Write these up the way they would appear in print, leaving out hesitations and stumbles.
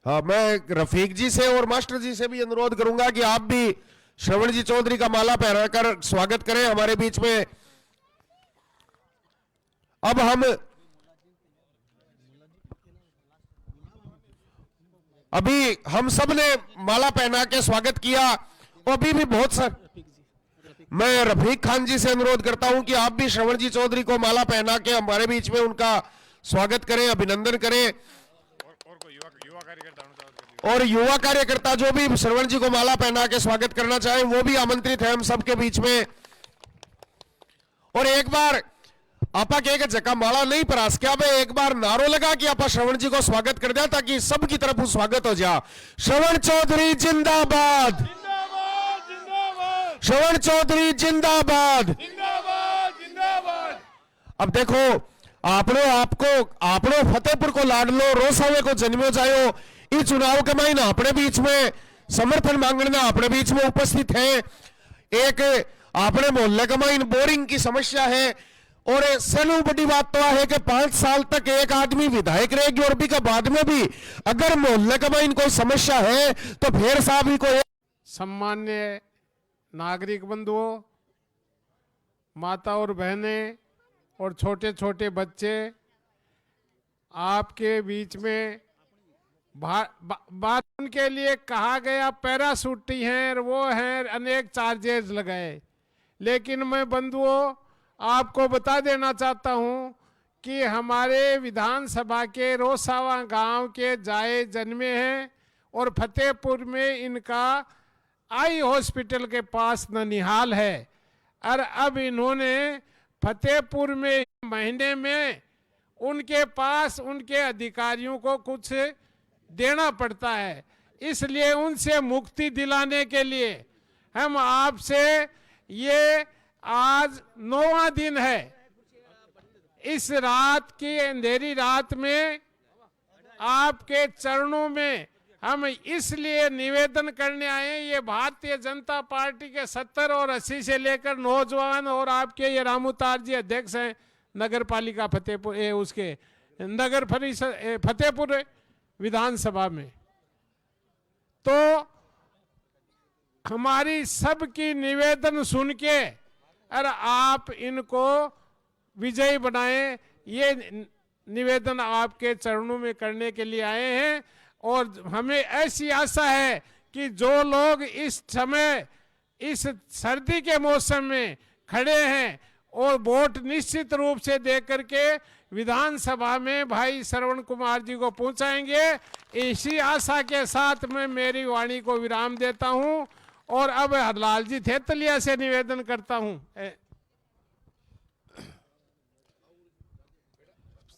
हाँ, मैं रफीक जी से और मास्टर जी से भी अनुरोध करूंगा कि आप भी श्रवण जी चौधरी का माला पहनाकर स्वागत करें हमारे बीच में। अब हम सब ने माला पहना के स्वागत किया और अभी भी बहुत सारे, मैं रफीक खान जी से अनुरोध करता हूं कि आप भी श्रवण जी चौधरी को माला पहना के हमारे बीच में उनका स्वागत करें, अभिनंदन करें। और युवा कार्यकर्ता जो भी श्रवण जी को माला पहना के स्वागत करना चाहें वो भी आमंत्रित है हम सबके बीच में। और एक बार आपा कहेगा जका माला नहीं परास क्या भाई, एक बार नारो लगा कि आपा श्रवण जी को स्वागत कर दिया ताकि सबकी तरफ स्वागत हो जा। श्रवण चौधरी जिंदाबाद, श्रवण चौधरी जिंदाबाद। अब देखो आपनो फतेहपुर को लाडलो रोसावे को जन्मो जायो, इस चुनाव के महीना अपने बीच में समर्थन मांगने अपने बीच में उपस्थित है। एक अपने मोहल्ले के महीन बोरिंग की समस्या है और सबसे बड़ी बात तो है कि 5 साल तक एक आदमी विधायक रहेगी और भी का बाद में भी अगर मोहल्ले के महीन कोई समस्या है तो फिर साहब ही कोई। सम्मान्य नागरिक बंधुओं, माता और बहनें और छोटे छोटे बच्चे, आपके बीच में बात उनके लिए कहा गया पैराशूटी हैं, वो हैं, अनेक चार्जेस लगाए। लेकिन मैं बंधुओं आपको बता देना चाहता हूं कि हमारे विधानसभा के रोसावा गांव के जाए जन्मे हैं और फतेहपुर में इनका आई हॉस्पिटल के पास ननिहाल है। और अब इन्होंने फतेहपुर में महीने में उनके पास उनके अधिकारियों को कुछ देना पड़ता है, इसलिए उनसे मुक्ति दिलाने के लिए हम आपसे, ये आज 9वां दिन है, इस रात की अंधेरी रात में आपके चरणों में हम इसलिए निवेदन करने आए हैं। ये भारतीय जनता पार्टी के 70 और 80 से लेकर नौजवान और आपके ये रामूतार जी अध्यक्ष हैं नगर पालिका फतेहपुर, उसके नगर परिषद फतेहपुर विधानसभा में, तो हमारी सबकी निवेदन सुन के और आप इनको विजयी बनाएं, ये निवेदन आपके चरणों में करने के लिए आए हैं। और हमें ऐसी आशा है कि जो लोग इस समय इस सर्दी के मौसम में खड़े हैं और वोट निश्चित रूप से दे करके विधानसभा में भाई श्रवण कुमार जी को पहुंचाएंगे, इसी आशा के साथ मैं मेरी वाणी को विराम देता हूं। और अब हरलाल जी थेतलिया से निवेदन करता हूं।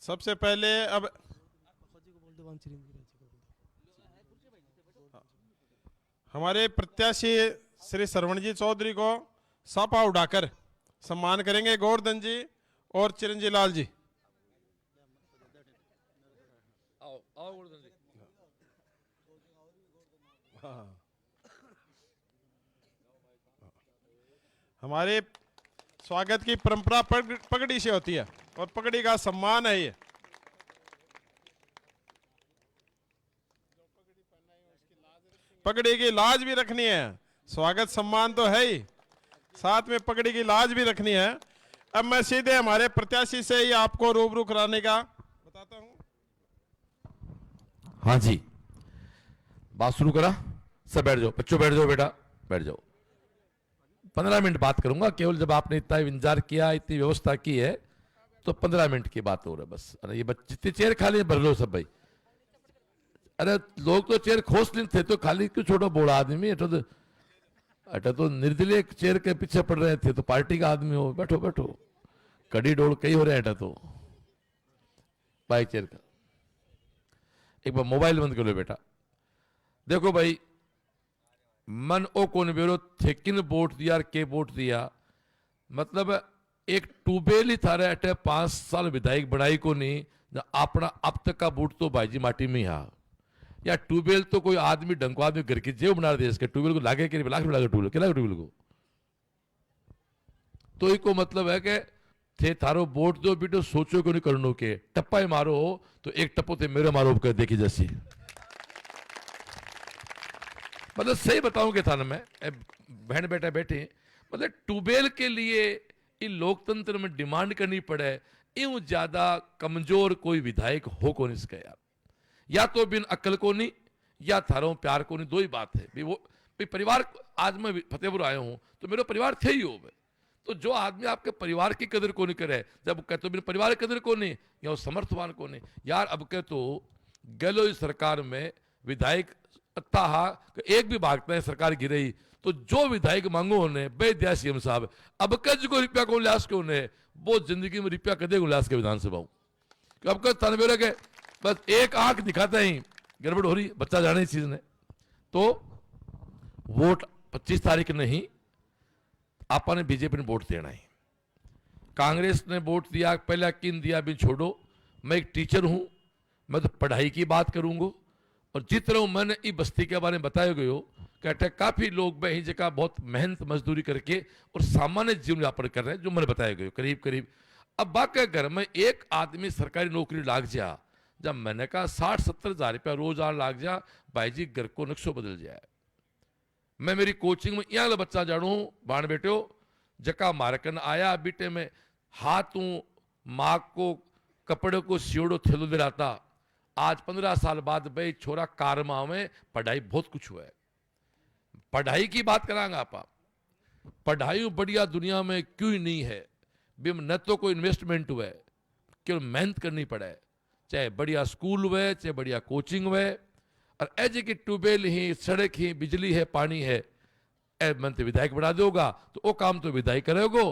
सबसे पहले अब हमारे प्रत्याशी श्री श्रवण जी चौधरी को सापा उड़ाकर सम्मान करेंगे गोवर्धन जी और चिरंजी लाल जी। आओ गोवर्धन जी। हमारे स्वागत की परंपरा पगड़ी से होती है और पगड़ी का सम्मान है ये। पगड़ी की लाज भी रखनी है, स्वागत सम्मान तो है ही, साथ में पगड़ी की लाज भी रखनी है। अब मैं सीधे हमारे प्रत्याशी से ही आपको रूबरू कराने का बताता हूं। हाँ जी, बात शुरू करा। सब बैठ जाओ बच्चों, बैठ जाओ बेटा, बैठ जाओ। 15 मिनट बात करूंगा, केवल जब आपने इतना इंतजार किया, इतनी व्यवस्था की है तो 15 मिनट की बात हो रहा है बस। अरे ये जितनी चेयर खाली है भर लो सब भाई। अरे लोग तो चेयर खोस नहीं थे तो खाली क्यों छोड़ो, बोड़ा आदमी अटा तो निर्दलीय चेयर के पीछे पड़ रहे थे, तो पार्टी का आदमी हो, बैठो बैठो, कड़ी डोल कई हो रहे हैं। तो बाइक चेयर का एक बार मोबाइल बंद कर लो बेटा। देखो भाई, मन ओ कौन बेरो थे किन वोट दिया के वोट दिया, मतलब एक टूबेल ही थारे अटे 5 साल विधायक बनाई को नहीं, अपना अब तक का वोट तो भाईजी माटी में हा। या ट्यूबवेल तो कोई आदमी डंको आदमी घर की जेब बना दे, इसके ट्यूबवेल को लागे के लाख में लागे ट्यूबवेल के लागे ट्यूबवेल को, तो ही को मतलब है कि थे थारो वोट दो बेटो सोचो क्यों नहीं करनो के टप्पा ही मारो तो एक टप्पो थे मेरे मारो कर देखी जैसी मतलब सही बताऊं कि थाना में बहन बेटा बैठे मतलब ट्यूबवेल के लिए इन लोकतंत्र में डिमांड करनी पड़े यूं ज्यादा कमजोर कोई विधायक हो को नहीं इसका यार या तो बिन अक्ल को नहीं या थारों प्यार को नहीं दो ही बात है भी वो भी परिवार आज मैं फतेहपुर आया हूं तो मेरा परिवार थे ही हो भाई तो जो आदमी आपके परिवार की कदर को नहीं करे जब कहते बिन परिवार की कदर को नहीं या वो समर्थवान को नहीं यार अब कह तो गलो इस सरकार में विधायक एक भी भागता है सरकार गिरई तो जो विधायक मांगो उन्हें बेदिया सीएम साहब अब कज को रुपया को लिहाज के उन्हें वो जिंदगी में रुपया कदे को लिहाज के विधानसभा अब कद तनवेरा के बस एक आंख दिखाता ही गड़बड़ हो रही बच्चा जाने इस चीज ने तो वोट 25 तारीख नहीं आपने बीजेपी ने वोट देना है कांग्रेस ने वोट दिया पहले किन दिया भी छोड़ो मैं एक टीचर हूं मैं तो पढ़ाई की बात करूंगा और जिस तरह मैंने इस बस्ती के बारे में बताया गयो कहते काफी लोग वही जगह बहुत मेहनत मजदूरी करके और सामान्य जीवन यापन कर रहे हैं जो मैंने बताया गयो करीब करीब अब बाकी घर में एक आदमी सरकारी नौकरी लाग जा जब मैंने कहा 60-70 हजार रुपया रोज आ लाग जा भाई जी घर को नक्शो बदल जाए मैं मेरी कोचिंग में यहाँ बच्चा जानू बाण बेटो जका मारकन आया बेटे में हाथों माँ को कपड़े को सियोड़ो थेलो दे रहा था आज 15 साल बाद भाई छोरा कार में पढ़ाई बहुत कुछ हुआ है पढ़ाई की बात करांगा आप पढ़ाई बढ़िया दुनिया में क्यों ही नहीं है बिम न तो कोई इन्वेस्टमेंट हुआ है केवल मेहनत करनी पड़े चाहे बढ़िया स्कूल हुए चाहे बढ़िया कोचिंग हुए और ऐसे की ट्यूबवेल ही सड़क ही बिजली है पानी है मन तो विधायक बढ़ा दोगा तो वो काम तो विधायक करेगो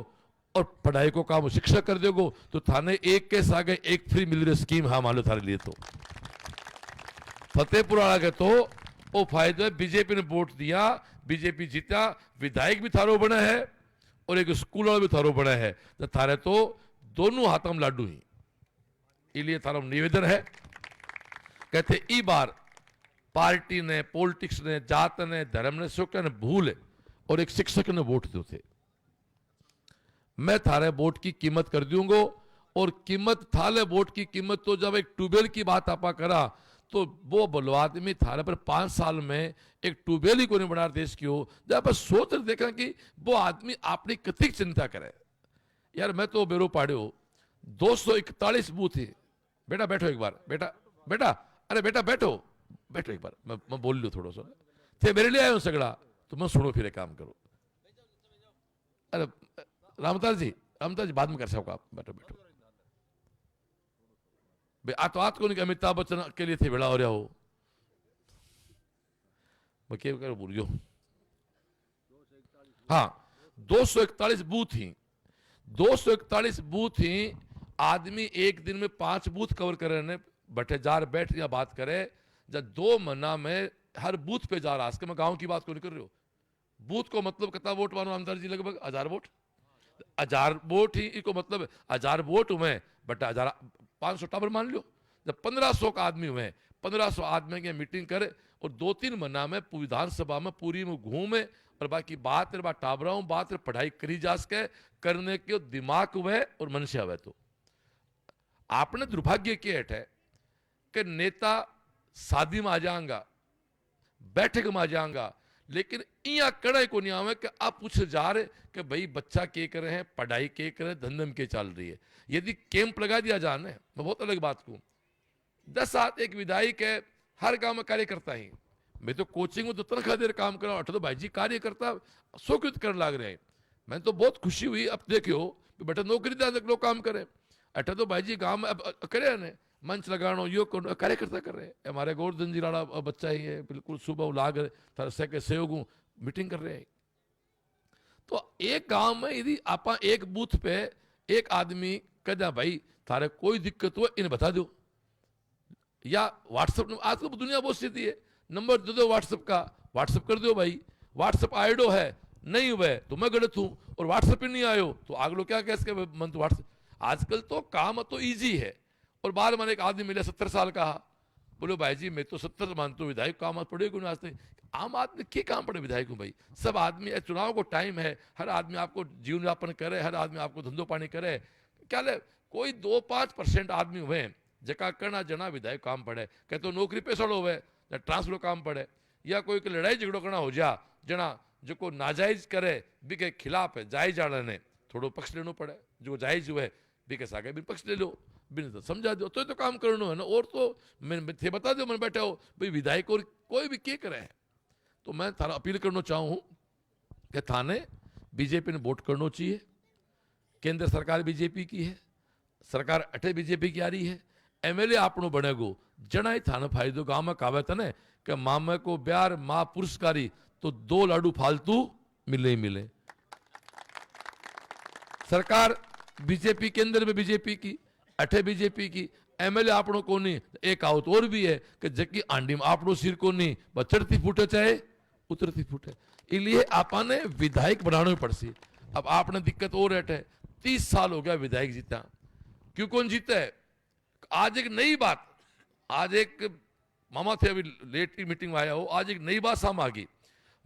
और पढ़ाई को काम शिक्षक कर देगो तो थाने एक के सागे एक फ्री मिल रही स्कीम हाँ मान लो थारे लिए तो फतेहपुर वाला के तो वो फायदा बीजेपी ने वोट दिया बीजेपी जीता विधायक भी थारो बना है और एक स्कूल वाला भी थारो बना है तो थारे तो दोनों हाथों में लाडू ही इसलिए थारा निवेदन है कहते ई बार पार्टी ने पॉलिटिक्स ने जात ने धर्म ने सुख ने भूल और एक शिक्षक ने वोट दो थे मैं थारे वोट की कीमत कर दूंगा और कीमत थाले वोट की कीमत तो जब एक ट्यूबवेल की बात आपा करा तो वो बोलो आदमी थारे पर 5 साल में एक ट्यूबवेल ही को नहीं बना देश की हो जब सोच रहे देखा कि वो आदमी अपनी कथिक चिंता करे यार मैं तो बेरो पाड़ो 241 बूथ है बेटा बैठो एक बार बेटा बेटा अरे बेटा बैठो बैठो एक बार मैं बोल लू थोड़ा सा थे मेरे लिए आए हो सगड़ा तो मैं सुनो फिर काम करो अरे रामताल जी बाद में कर सको आप बैठो बैठो आत को नहीं अमिताभ बच्चन के लिए थे बेड़ा हो रहा हो मैं क्या करो बोलियो हाँ 241 बूथ ही 241 बूथ ही आदमी एक दिन में 5 बूथ कवर करे बैठे जार बैठ या बात करे जब 2 महीना में हर बूथ पे जा रहा है मैं गांव की बात को नहीं कर रही हो बूथ को मतलब कितना वोट मानो आमदार जी लगभग 1000 वोट 1000 वोट ही इसको मतलब 1000 वोट हुए बट 500 टावर मान लो जब 1500 का आदमी हुए 1500 आदमी की मीटिंग करे और 2-3 महीना में विधानसभा में पूरी में घूमे और बाकी बात टावरा बात पढ़ाई करी जा सके करने के दिमाग हुए और मनुष्य हुए तो आपने दुर्भाग्य के हेठ है कि नेता शादी में आ जाएगा बैठक में आ जाएगा लेकिन इया कड़े को नहीं आवे कि आप पूछ जा रहे कि भाई बच्चा के कर रहे हैं पढ़ाई के कर रहे हैं धंधम के चल रही है यदि कैंप लगा दिया जाने मैं बहुत अलग बात कहूं 10 साल एक विधायक है हर गांव में कार्य करता ही मैं तो कोचिंग में तो तनख्वाह देर काम कर रहा हूं तो भाई जी कार्य करता शोकित करने लग रहे हैं मैं तो बहुत खुशी हुई अब देखियो बेटा नौकरी दे लोग काम करे अठा तो भाई जी गाँव में अब करे ने मंच लगानो यो कार्यकर्ता कर रहे हैं हमारे गोवर्धन जी लाड़ा बच्चा ही है बिल्कुल सुबह लाग के सहयोग मीटिंग कर रहे हैं तो एक गांव में यदि आप एक बूथ पे एक आदमी कह भाई थारे कोई दिक्कत हो इन्हें बता दो या व्हाट्सएप आज तो दुनिया बहुत स्थिति है नंबर दे दो व्हाट्सएप का व्हाट्सएप कर दो भाई व्हाट्सएप आईडो है नहीं हुआ तो मैं गलत हूं और व्हाट्सएप ही नहीं आयो तो आग लो क्या कह मन तो व्हाट्सएप आजकल तो काम तो ईजी है और बार मैंने एक आदमी मिला 70 साल का बोलो भाई जी मैं तो 70 मानता हूँ विधायक काम पड़ेगा नहीं आज तक आम आदमी के काम पड़े विधायक हूँ भाई सब आदमी चुनाव को टाइम है हर आदमी आपको जीवन यापन करे हर आदमी आपको धंधो पानी करे क्या ले कोई 2-5% आदमी हुए जका करना जना विधायक काम पड़े कह तो नौकरी पेशड़ होवे या ट्रांसफर काम पड़े या कोई के लड़ाई झगड़ो करना हो जा जना जो को नाजायज करे बी के खिलाफ है जायज आने ने थोड़ो पक्ष लेनो पड़े जो जायज हुए बी के सागे भी पक्ष ले लो बिन तो समझा दो तो काम करना है ना। और तो मैं थे बता दो मैं बैठा हो भाई विधायक और कोई भी क्या करे। तो मैं थारा अपील करना चाहूँ कि थाने बीजेपी ने वोट करना चाहिए। केंद्र सरकार बीजेपी की है, सरकार अठे बीजेपी की आ रही है, एमएलए आपनो बनेगो जना ही थाने फायदो गांव में कहावत है ना कि मामे को ब्यार माँ पुरस्कारी तो 2 लाडू फालतू मिले ही मिले। सरकार बीजेपी केंद्र में बीजेपी की अठे बीजेपी की एमएलए आपनो को नहीं एक आवत और भी है कि जकी आंडी में आपनो सिर को नहीं चढ़ती फूटे चाहे उतरती फूटे इसलिए आपने विधायक बनाना ही पड़सी। अब आपने दिक्कत और है 30 साल हो गया विधायक जीता क्यों कौन जीता है। आज एक नई बात आज एक मामा थे अभी लेट की मीटिंग में आया हो आज एक नई बात सामने आ गई।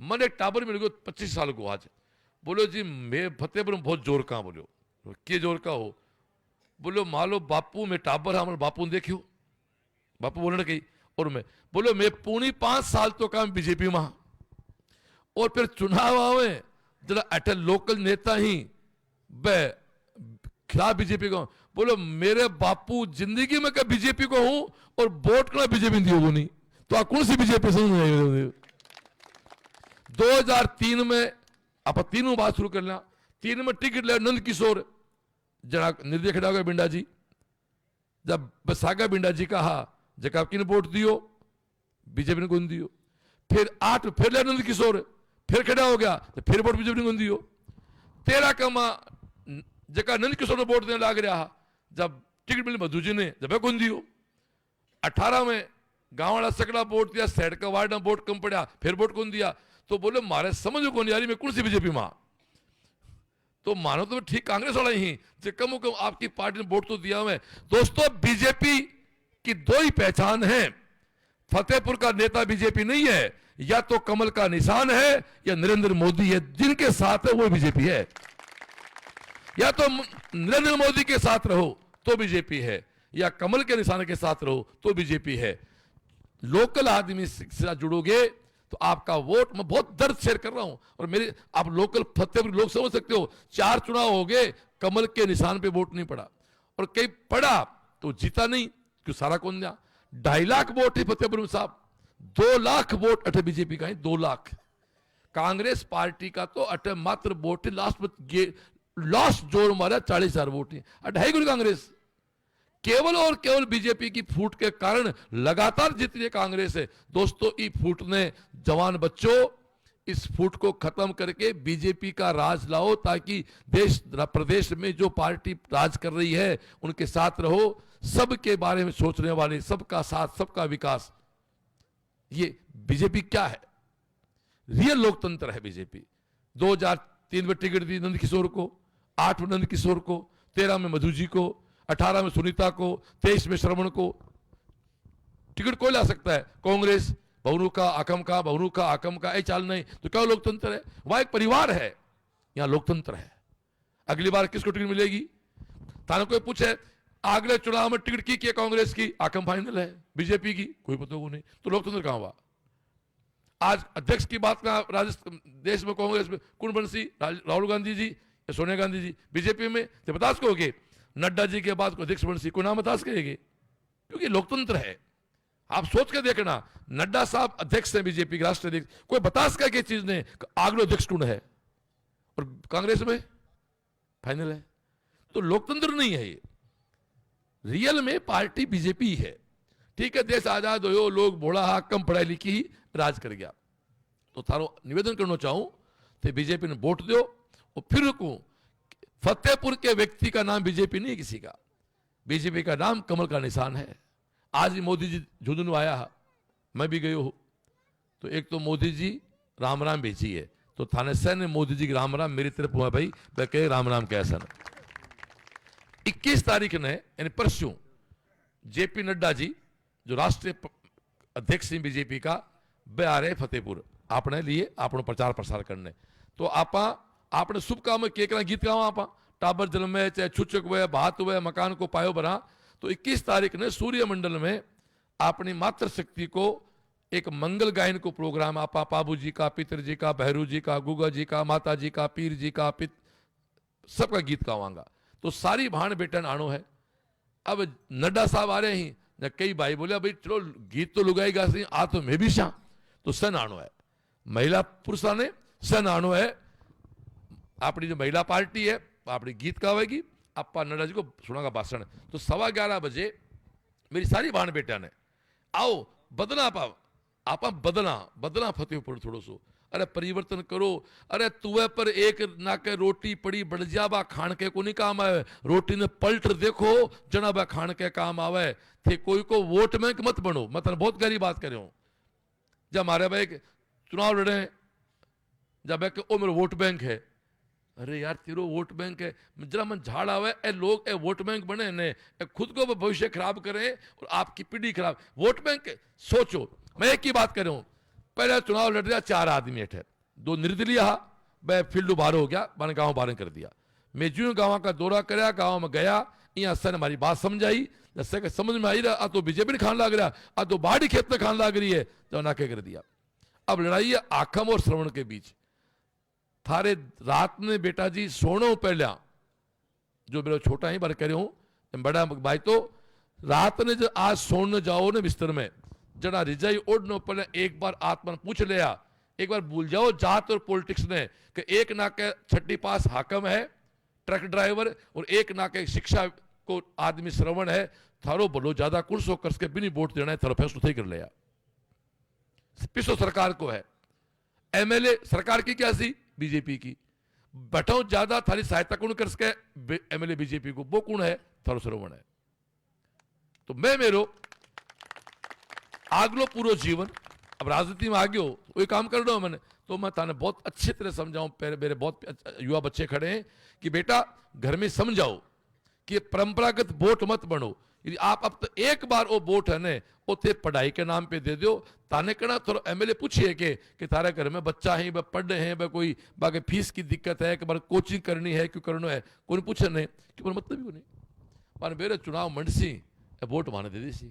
मन एक टाबर मिल गया 25 साल को आज बोलो जी मैं फतेहपुर में बहुत जोर का बोलो के जोर का हो बोलो मालो बापू में टाबर हमारे बापू ने देखियो बापू बोलने कही और मैं बोलो मैं पूरी 5 साल तो काम बीजेपी में और फिर चुनाव आवे जरा अटल लोकल नेता ही खिलाफ बीजेपी को बोलो मेरे बापू जिंदगी में क्या बीजेपी को हूं और वोट करना बीजेपी दियो नहीं तो आप कौन सी बीजेपी समझ 2003 में आप तीनों बात शुरू कर लेना 3 में टिकट ले नंद किशोर जना निर्दय खड़ा होगा बिंडा जी जब बसागा बिंडा जी कहा जब किन वोट दियो बीजेपी ने कौन दियो फिर 8 फिर ले नंद किशोर फिर खड़ा हो गया तो फिर वोट बीजेपी ने कौन दियो 13 का जका नंद किशोर ने वोट देने लग रहा जब टिकट मिले मधु जी ने जब कौन दियो 18 में गांव वाला सकड़ा वोट दिया शहर का वार्ड में वोट कम पड़ा फिर वोट कौन दिया तो बोले मारे समझ कौन यारी मैं कौन सी बीजेपी में तो मानो तो ठीक कांग्रेस वाला ही जो कम कम आपकी पार्टी ने वोट तो दिया हुआ दोस्तों बीजेपी की 2 ही पहचान है फतेहपुर का नेता बीजेपी नहीं है या तो कमल का निशान है या नरेंद्र मोदी है जिनके साथ है वो बीजेपी है या तो नरेंद्र मोदी के साथ रहो तो बीजेपी है या कमल के निशान के साथ रहो तो बीजेपी है। लोकल आदमी से जुड़ोगे तो आपका वोट मैं बहुत दर्द शेयर कर रहा हूं और मेरे आप लोकल फतेहपुर लोग समझ सकते हो 4 चुनाव हो गए कमल के निशान पे वोट नहीं पड़ा और कहीं पड़ा तो जीता नहीं क्यों सारा कौन दिया 2.5 लाख वोट है फतेहपुर में साहब 2 लाख वोट अठे बीजेपी का है 2 लाख कांग्रेस पार्टी का तो अठे मात्र वोट है लास्ट जोर मारा 40,000 वोट है 2.5 गुना कांग्रेस केवल और केवल बीजेपी की फूट के कारण लगातार जीत रही कांग्रेस है। दोस्तों ई फूट ने जवान बच्चों इस फूट को खत्म करके बीजेपी का राज लाओ ताकि देश प्रदेश में जो पार्टी राज कर रही है उनके साथ रहो सबके बारे में सोचने वाले सबका साथ सबका विकास ये बीजेपी क्या है रियल लोकतंत्र है बीजेपी। 2003 में टिकट दी नंद किशोर को 8 में नंद किशोर को 13 में मधु जी को 18 में सुनीता को 23 में श्रवण को टिकट कोई ला सकता है कांग्रेस बहुरू का आकम का ये चाल नहीं तो क्या लोकतंत्र है वहां एक परिवार है यहां लोकतंत्र है। अगली बार किसको टिकट मिलेगी थाने कोई पूछे अगले चुनाव में टिकट की कांग्रेस की आकम फाइनल है बीजेपी की कोई पता को नहीं तो लोकतंत्र कहां हुआ। आज अध्यक्ष की बात का राजस्थान देश में कांग्रेस में कौन बनसी राहुल गांधी जी या सोनिया गांधी जी बीजेपी में तो बता सकोगे नड्डा जी के बाद को अध्यक्ष बनसी को नाम बता सकेगी क्योंकि लोकतंत्र है। आप सोच के देखना नड्डा साहब अध्यक्ष है बीजेपी के राष्ट्रीय अध्यक्ष कोई बता सका कि चीज ने आगलो अध्यक्ष कौन है और कांग्रेस में फाइनल है तो लोकतंत्र नहीं है ये रियल में पार्टी बीजेपी है। ठीक है देश आजाद हो लोग बोला हा कम पढ़ाई लिखी ही राज कर गया तो थारो निवेदन करना चाहूं तो बीजेपी ने वोट दो और फिर रुकू फतेहपुर के व्यक्ति का नाम बीजेपी नहीं किसी का बीजेपी का नाम कमल का निशान है। आज ही मोदी जी झुंझुनू आया मैं भी गयो हूं तो एक तो मोदी जी राम राम भेजी है तो थाने सैन मोदी जी की राम राम मेरी तरफ हुआ भाई मैं कहे राम राम कैसा 21 तारीख ने यानी परसों जेपी नड्डा जी जो राष्ट्रीय अध्यक्ष बीजेपी का वे आ रहे फतेहपुर आपने लिए आपने प्रचार प्रसार करने तो आपने शुभ काम के गीत गावा आप टाबर जन्मे चाहे छुचक हुए भात हुए मकान को पायो बना। तो 21 तारीख ने सूर्य मंडल में अपनी मातृ शक्ति को एक मंगल गायन को प्रोग्राम आपा पाबू जी का, पितर जी का, भैरू जी का, गुगा जी का, माता जी का, पीर जी का, सबका गीत गावांगा। तो सारी भाण बेटन आनो है। अब नड्डा साहब आ रहे हैं, कई भाई बोले भाई चलो गीत तो लुगाई गा सी, आ तो मैं भी शां, तो सन आनो है, महिला पुरुषा ने सन आनो है। अपनी जो महिला पार्टी है अपनी गीत गावेगी, आपा नड्डा जी को सुनागा भाषण। तो 11:15 बजे मेरी सारी भाण बेटा ने आओ बदला आपा बदला फतेहपुर थोड़ो सो, अरे परिवर्तन करो। अरे तुवे पर एक नाके रोटी पड़ी बढ़ जाबा खान के को नहीं काम आवे, रोटी ने पलट देखो जनाबा खान के काम आवे थे। कोई को वोट बैंक मत बनो। मैं तने बहुत गहरी बात कर रहा हूं। जब हमारे भाई चुनाव लड़े, जब ओ मेरा वोट बैंक है, अरे यार तेरो वोट बैंक है, जरा मन झाड़ आवे ए लोग ए वोट बैंक बने ने ए खुद को भविष्य खराब करें और आपकी पीढ़ी खराब। वोट बैंक सोचो। मैं एक ही बात कर रहा हूं, पहले चुनाव लड़ रहा 4 आदमी है, 2 निर्दलीय हा, मैं फील्ड बाहर हो गया, मैंने गांव बाहर कर दिया। मैं जो गांव का दौरा कराया, गांव में गया, यहाँ सर हमारी बात समझाई, जैसे समझ में आई रहा, आ तो बीजेपी ने खान लग रहा, आ तो बाड़ी खेत में खान लग रही है, तो नाके कर दिया। अब लड़ाई है आखम और श्रवण के बीच। थारे रात में बेटा जी सोनो पहला, जो मेरा छोटा ही बार करे हूं, बड़ा भाई तो रात ने जो आज सोने जाओ ने बिस्तर में, जरा रिजाई ओढ़ने पहले एक बार आत्मा पूछ लिया, एक बार भूल जाओ जात और पॉलिटिक्स ने, कि एक नाके 6ठी पास हाकम है ट्रक ड्राइवर और एक नाके शिक्षा को आदमी श्रवण है। थारो बोलो ज्यादा कुर्सो कर के भी नहीं वोट देना है, थारो फैसलो थी कर लिया। पिछो सरकार को है, एमएलए सरकार की क्या सी बीजेपी की, बटाओ ज्यादा थारी सहायता कौन कर सके एमएलए बीजेपी को, वो कौन है थारो श्रवण है। तो मैं मेरो आगलो पूरा जीवन अब राजनीति में आ गयो, वही काम कर रहा हूं मैंने। तो मैं थाने बहुत अच्छी तरह समझाऊं, मेरे बहुत युवा बच्चे खड़े हैं कि बेटा घर में समझाओ कि परंपरागत वोट मत बनो। यदि आप अब तो एक बार वो वोट है ने उसे पढ़ाई के नाम पे दे दो, ताने कहना थोड़ा एमएलए पूछिए कि तारे घर में बच्चा है, वह पढ़ रहे हैं, वह कोई बाकी फीस की दिक्कत है, कि बार कोचिंग करनी है, क्यों करना है, कोई पूछे नहीं कि मतलब ही नहीं। मान मेरे चुनाव मंडसी वोट माने दे दी सी,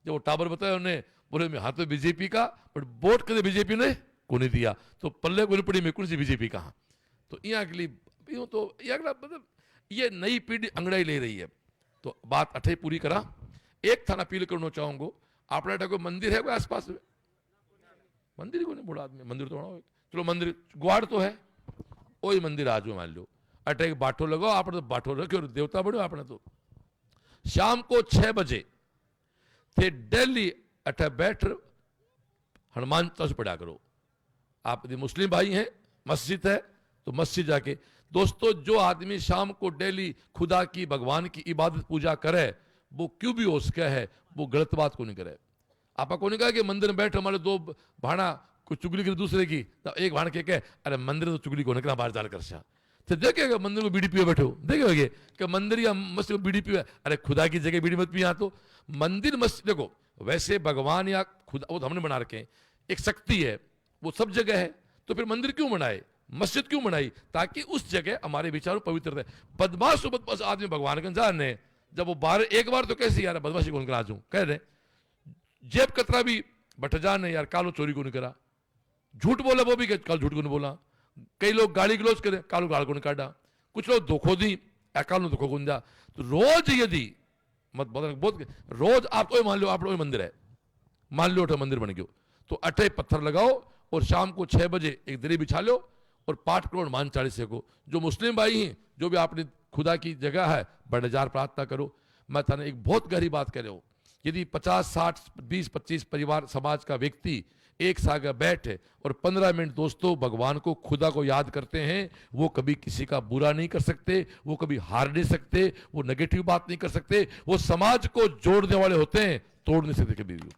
जब वो टाबर बताया उन्हें, बोले मैं हाँ तो बीजेपी का, बट वोट कदे बीजेपी ने को नहीं दिया, तो पल्ले को नहीं पड़ी मैं कौन सी बीजेपी कहा। तो यहाँ के लिए तो मतलब ये नई पीढ़ी अंगड़ाई ले रही है। तो बात अठे पूरी करा। एक थाना अपील करना चाहूंगा, अपने कोई मंदिर है कोई आसपास में? मंदिर को नहीं बोला आदमी, मंदिर तो होना, चलो मंदिर ग्वाड़ तो है, वही मंदिर आज मान लो, अटे बाठो लगाओ, आपने तो बाठो रखे और देवता बनो। आपने तो शाम को 6 बजे थे डेली अठे बैठ हनुमान चालीसा पढ़ा करो। आप यदि मुस्लिम भाई हैं, मस्जिद है तो मस्जिद जाके, दोस्तों जो आदमी शाम को डेली खुदा की भगवान की इबादत पूजा करे, वो क्यों भी हो सके है, वो गलत बात को नहीं करे। आपा को नहीं कहा कि मंदिर में बैठ हमारे 2 भाड़ा कोई चुगली करे दूसरे की, तो एक भाड़ के कहे अरे मंदिर तो चुगली को निकला बाहर जाल कर सा, तो देखेगा मंदिर में बीड़ी पिए बैठो, देखेगे कि मंदिर या मस्जिद में बीड़ी पिए, अरे खुदा की जगह बीड़ी मत पिए। तो मंदिर मस्जिद देखो, वैसे भगवान या खुदा वो तो हमने बना रखे हैं, एक शक्ति है वो सब जगह है, तो फिर मंदिर क्यों बनाए, मस्जिद क्यों बनाई, ताकि उस जगह हमारे विचारों पवित्र रहे। बदमाश आदमी भगवान के जाने, जब वो बाहर एक बार तो कैसे यार बदमाशी कौन करा जूं कह रहे, जेब कतरा भी बट जाने यार, कालो चोरी को नहीं करा, झूठ बोला वो भी काल झूठ को नहीं बोला, कई लोग गाली गलौज करे कालो गाल को नहीं काटा, कुछ लोग धोखो दी कालो धोखो को दिया। तो रोज यदि मत बहुत रोज आप तो मान लो आप लोग मंदिर है, मान लो अठे मंदिर बन गयो, तो अठे पत्थर लगाओ और शाम को 6 बजे एक दरी बिछा लो और 5 करोड़ मान 40 को। जो मुस्लिम भाई हैं, जो भी आपने खुदा की जगह है, बड़े जार प्रार्थना करो। मैं थाने एक बहुत गहरी बात कह रहा हूं, यदि 50, 60, 20, 25 परिवार समाज का व्यक्ति एक साथ बैठे और 15 मिनट दोस्तों भगवान को खुदा को याद करते हैं, वो कभी किसी का बुरा नहीं कर सकते, वो कभी हार नहीं सकते, वो नेगेटिव बात नहीं कर सकते, वो समाज को जोड़ने वाले होते हैं, तोड़ नहीं सकते कभी भी।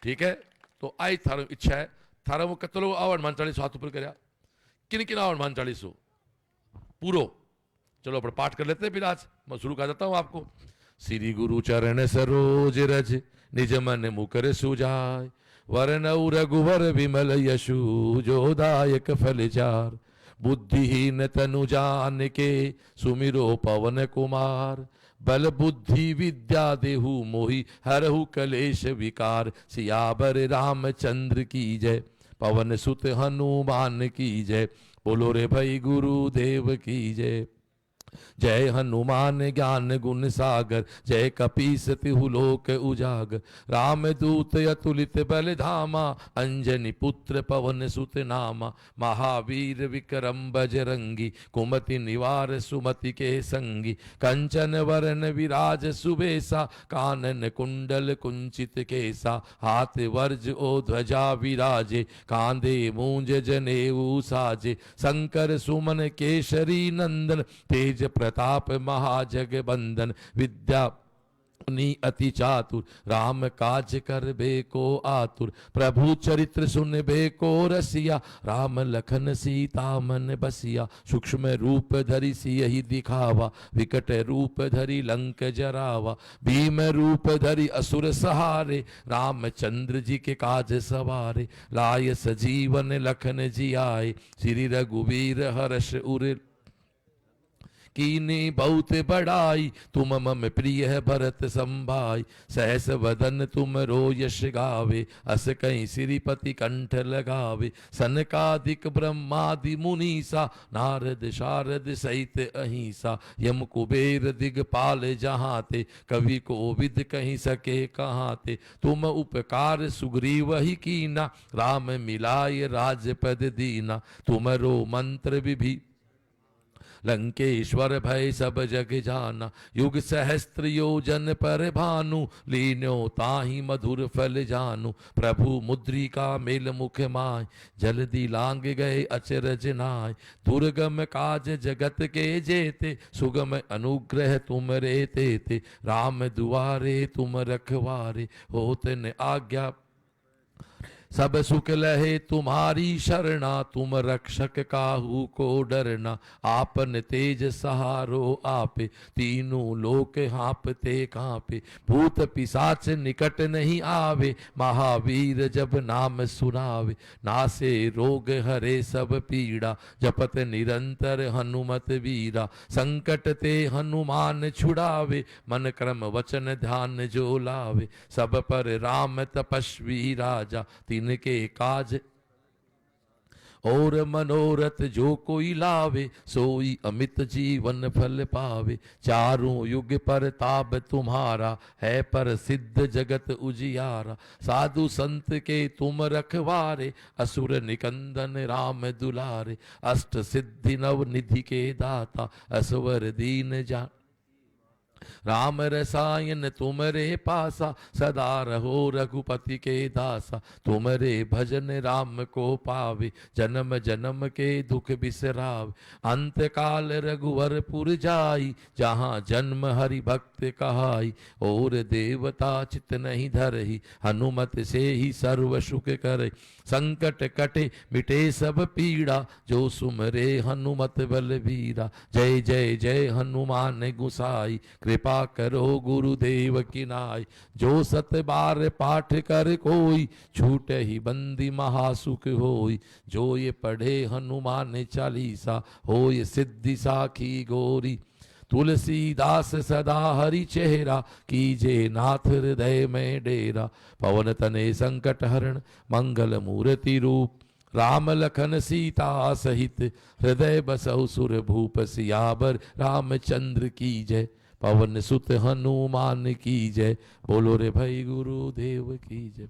ठीक है, तो आई थारो इच्छा है, थारा वो कतलो आओ हनुमान 40 हाथ ऊपर करया, किन किन आओ हनुमान 40 पूरो। चलो अपन पाठ कर लेते हैं, फिर आज मैं शुरू कर देता हूं आपको। श्री गुरु चरण सरोज रज निज मन मुकर सुजाय, वरन रघुवर विमल यशु जो दायक फल चार, बुद्धिहीन तनु जान के सुमिरो पवन कुमार। बल बुद्धि विद्या देहु मोहि हरहु कलेश विकार। सियावर रामचंद्र की जय, पवन सुत हनुमान की जय। बोलो रे भाई गुरुदेव की जय। जय हनुमान ज्ञान गुण सागर, जय कपीस तिहु लोक उजागर। राम दूत अतुलित बल धामा, अंजनी पुत्र पवन सुत नामा। महावीर विक्रम बजरंगी, कुमति निवार सुमति के संगी। कंचन वरण विराज सुबेसा, कानन कुंडल कुंचित केसा। हाथ वर्ज ओ ध्वजा विराजे, कांधे मूंज जनेऊ साजे। शंकर सुमन केसरी नंदन, तेज प्रताप महाजगबंदन। विद्या अति चातुर, राम काज करबे को आतुर। प्रभु चरित्र सुनबे को रसिया, राम लखन सीता मन बसिया। सूक्ष्म रूप धरि सियहि दिखावा, विकट रूप धरि लंक जरावा। भीम रूप धरि असुर सहारे, रामचंद्र जी के काज सवारे। लाय सजीवन लखन जियाए, श्री रघुवीर हर्ष उर कीनी बहुत बड़ाई। तुम मम प्रिय है भरत संभाई, सहस वदन तुम रो यश गावे। अस कहीं श्रीपति कंठ लगावे, सनकादिक ब्रह्मादि मुनीसा। नारद शारद सहित अहिंसा, यम कुबेर दिगपाल जहाँ ते। कवि को विद कहीं सके कहाँ ते। तुम उपकार सुग्रीव ही कीना, राम मिलाय राजपद दीना। तुमरो मंत्र विभि लंकेश्वर भय सब जग जाना। युग सहस्त्र योजन पर भानु, लीन्यो ताहि मधुर फल जानू। प्रभु मुद्रिका मेल मुख माय, जल्दी लांग गए अचरज नाय। दुर्गम काज जगत के जेते, सुगम अनुग्रह तुम रे तेते। राम दुआरे तुम रखवारे, होत न आज्ञा सब सुख लहे तुम्हारी शरणा। तुम रक्षक काहू को डरना, आपन तेज सहारो आपे। तीनों लोक हाँपते कांपे, भूत पिशाच निकट नहीं आवे। महावीर जब नाम सुनावे, नासे रोग हरे सब पीड़ा। जपत निरंतर हनुमत वीरा, संकट ते हनुमान छुड़ावे। मन क्रम वचन ध्यान जो लावे, सब पर राम तपस्वी राजा। तिनके काज और मनोरथ जो कोई लावे, सोई अमित जीवन फल पावे। चारों युग पर ताप तुम्हारा, है पर सिद्ध जगत उजियारा। साधु संत के तुम रखवारे, असुर निकंदन राम दुलारे। अष्ट सिद्धि नव निधि के दाता, असवर दीन जा राम रसायन तुमरे पासा। सदा रहो रघुपति के दासा, तुमरे भजन राम को पावे। जन्म जन्म के दुख बिसरावे, अंत काल रघुवरपुर जाई। जहाँ जन्म हरि भक्त कहाई, और देवता चित नहीं धरही। हनुमत से ही सर्व सुख करे, संकट कटे मिटे सब पीड़ा। जो सुमरे हनुमत बलवीरा, जय जय जय हनुमान गुसाई। कृपा करो गुरुदेव की नाई, जो सत बार पाठ कर कोई। छूट ही बंदी महासुख होई, जो ये पढ़े हनुमान चालीसा। हो ये सिद्धि साखी गोरी, तुलसीदास सदा हरि चेहरा। कीजे नाथ हृदय में डेरा, पवन तने संकट हरण मंगल मूर्ति रूप। राम लखन सीता सहित, हृदय बसहु सुर भूप। सियावर रामचंद्र की जय, पवन सुत हनुमान की जय। बोलो रे भाई गुरुदेव की जय।